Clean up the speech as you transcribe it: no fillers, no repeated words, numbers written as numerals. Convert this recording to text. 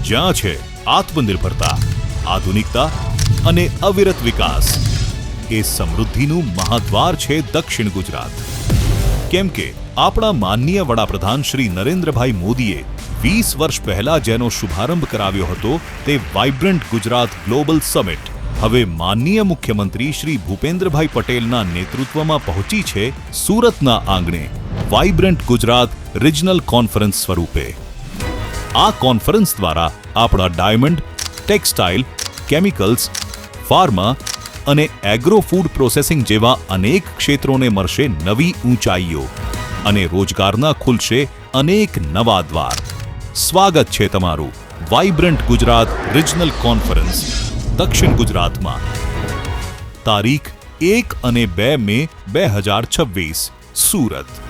જ્યાં છે આત્મનિર્ભરતા, આધુનિકતા અને અવિરત વિકાસ, એ સમૃદ્ધિનું મહાદ્વાર છે દક્ષિણ ગુજરાત. કેમ કે આપણા માનનીય વડાપ્રધાન શ્રી નરેન્દ્રભાઈ મોદીએ 20 વર્ષ પહેલા જેનો શુભારંભ કરાવ્યો હતો તે વાઇબ્રન્ટ ગુજરાત ગ્લોબલ સમિટ હવે માનનીય મુખ્યમંત્રી શ્રી ભૂપેન્દ્રભાઈ પટેલના નેતૃત્વમાં પહોંચી છે સુરતના આંગણે વાઇબ્રન્ટ ગુજરાત રિજનલ કોન્ફરન્સ સ્વરૂપે. આ કોન્ફરન્સ દ્વારા આપણા ડાયમંડ, ટેક્સટાઇલ, કેમિકલ્સ, ફાર્મા અને એગ્રો ફૂડ પ્રોસેસિંગ જેવા અનેક ક્ષેત્રોને મળશે નવી ઊંચાઈઓ અને રોજગારના ખુલશે અનેક નવા દ્વાર. સ્વાગત છે તમારું વાઇબ્રન્ટ ગુજરાત રિજનલ કોન્ફરન્સ દક્ષિણ ગુજરાતમાં. તારીખ 1 અને 2 મે 2026 સુરત.